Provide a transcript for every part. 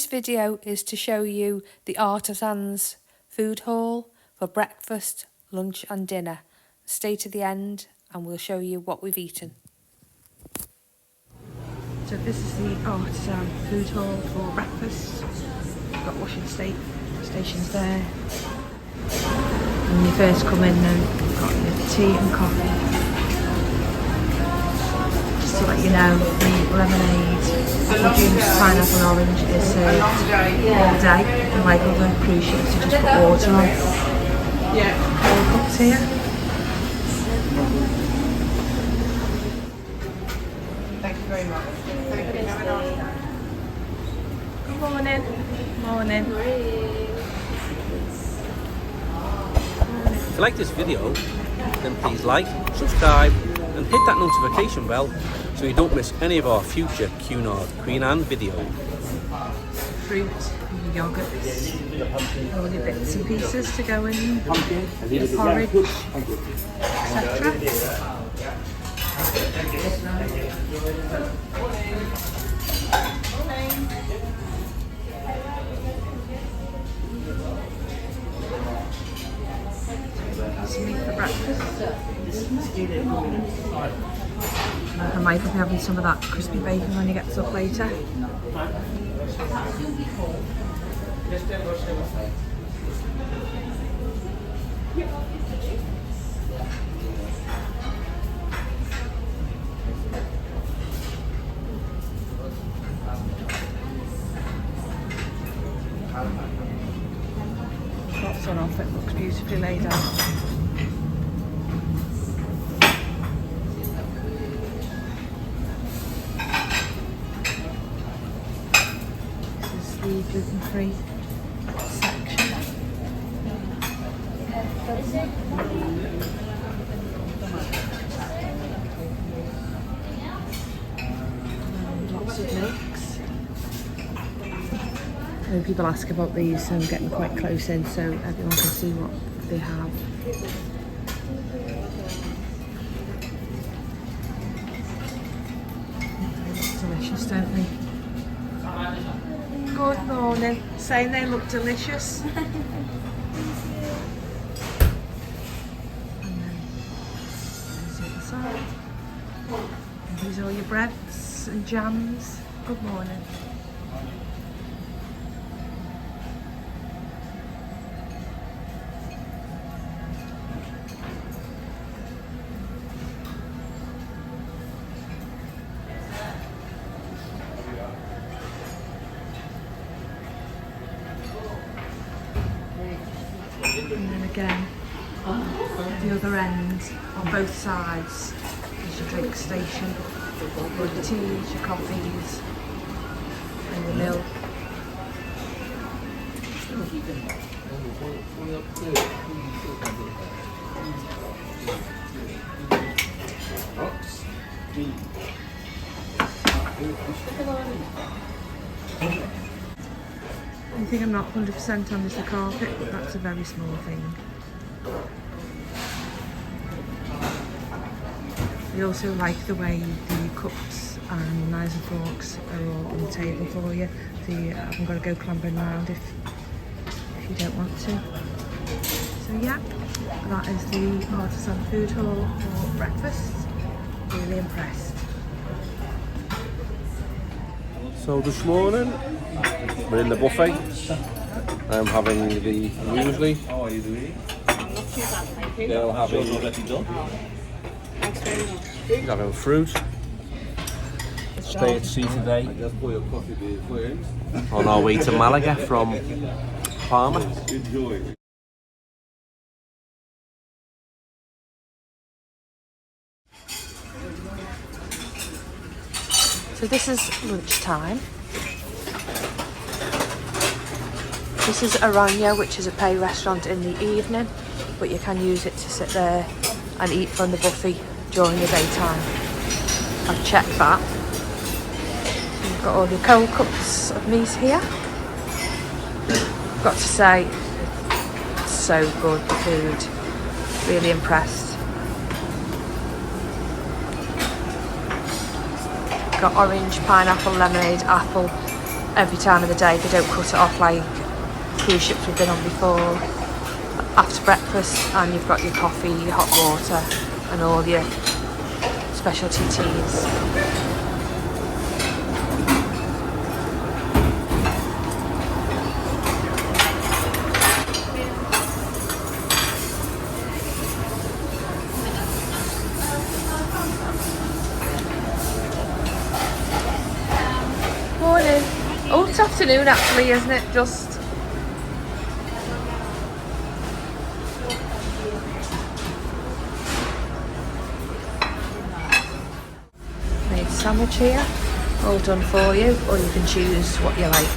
This video is to show you the Artisans Foodhall for breakfast, lunch and dinner. Stay to the end and we'll show you what we've eaten. So this is the Artisan Foodhall for breakfast. We've got washing stations there. When you first come in, then you've got your tea and coffee. Just to let you know, the lemonade, apple juice, pineapple and orange is served all day. And like other cruise ships, you just put water on. Yeah. 4 cups here. Thank you very much. Thank you. Good morning. Morning. If you like this video, then please like, subscribe and hit that notification bell so you don't miss any of our future Cunard Queen Anne videos. Fruit, yogurts, all your bits and pieces to go in, porridge, etc. Some meat for breakfast. I might be having some of that crispy bacon when he gets up later. Lots on off, it looks beautifully laid out. The gluten-free section. Lots of milks. And people ask about these, so I'm getting quite close in so everyone can see what they have. It's delicious, don't they? Good morning. Saying they look delicious. And then there's the other side. And these are all your breads and jams. Good morning. And then again, at the other end, on both sides, is your drink station. All your teas, your coffees, and your milk. One thing I'm not 100% on is the carpet, but that's a very small thing. I also like the way the cups and knives and forks are all on the table for you, so you haven't got to go clambering around if you don't want to. So yeah, that is the Artisan Foodhall for breakfast. Really impressed. So this morning we're in the buffet. I'm having the muesli. How are you doing? They'll having He's having fruit. Stay at sea today. Just pour your coffee before it. On our way to Malaga from Palma. Enjoy. So this is lunchtime. This is Aranya, which is a pay restaurant in the evening, but you can use it to sit there and eat from the buffet during the daytime. I've checked that. You've got all your cold cups of meat here. Got to say, it's so good, the food. Really impressed. Got orange, pineapple, lemonade, apple every time of the day. They don't cut it off like cruise ships we've been on before. After breakfast, and you've got your coffee, your hot water, and all your specialty teas. Morning. Oh, it's afternoon actually, isn't it? Just. Made sandwich here, all done for you, or you can choose what you like.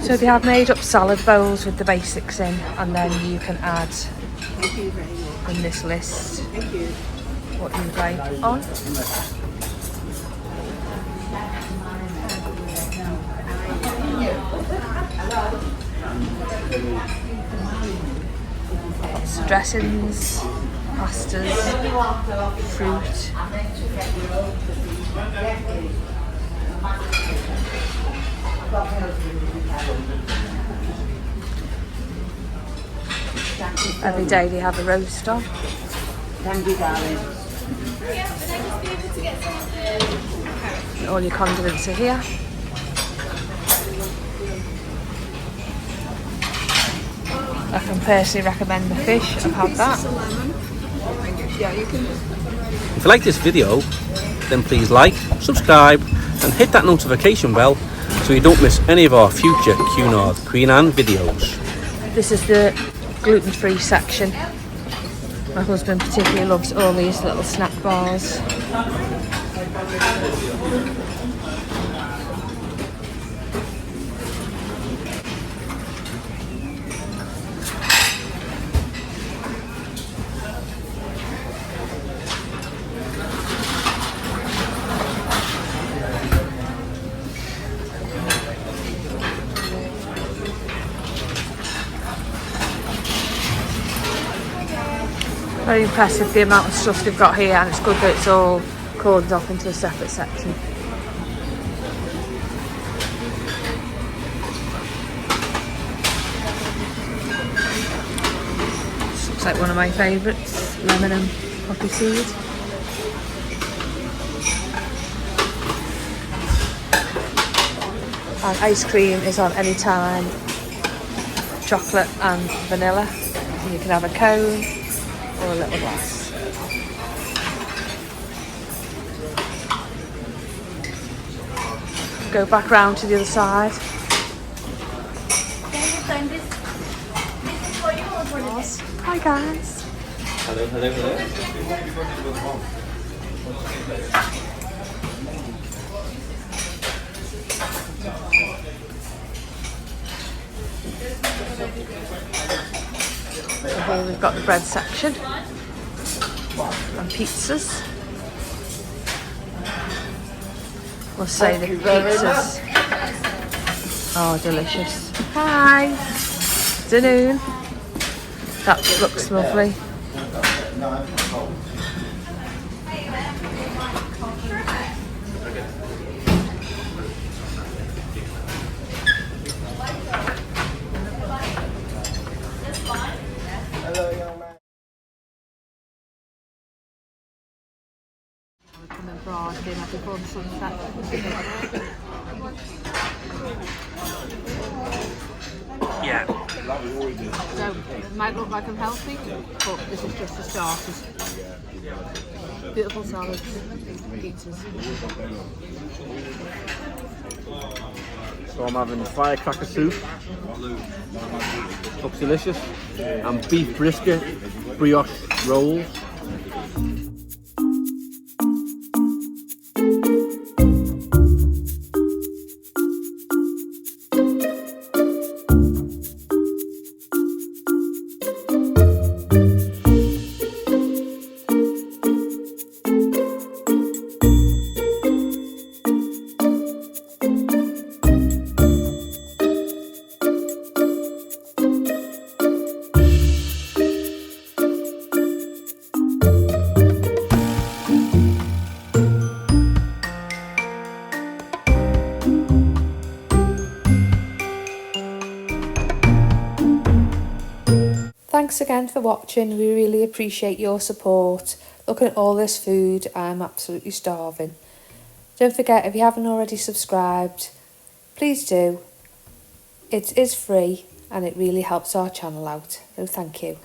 So they have made up salad bowls with the basics in, and then you can add in this list what you'd like on. Lots of dressings, pastas, fruit. Every day they have a roast on. Thank you, darling. All your condiments are here. I can personally recommend the fish. I've had that. Yeah, you can. If you like this video, then please like, subscribe and hit that notification bell so you don't miss any of our future Cunard Queen Anne videos. This is the gluten-free section. My husband particularly loves all these little snack bars. Very impressive the amount of stuff they've got here, and it's good that it's all cordoned off into a separate section. This looks like one of my favourites, lemon and poppy seed. And ice cream is on any time, chocolate and vanilla. And you can have a cone or a little glass. Go back round to the other side. Hi guys. Hello, hello, hello. So here we've got the bread section and pizzas. We'll say the pizzas are delicious. Hi, afternoon. That looks lovely. Coming abroad, being like before the sunset. Yeah. So it might look like I'm healthy, but this is just the starters. Beautiful salads, pizzas. So I'm having firecracker soup. Looks delicious. And beef brisket brioche rolls. thanks again for watching. We really appreciate your support. Looking at all this food, I'm absolutely starving. Don't forget, if you haven't already subscribed, please do. It is free and it really helps our channel out, so thank you.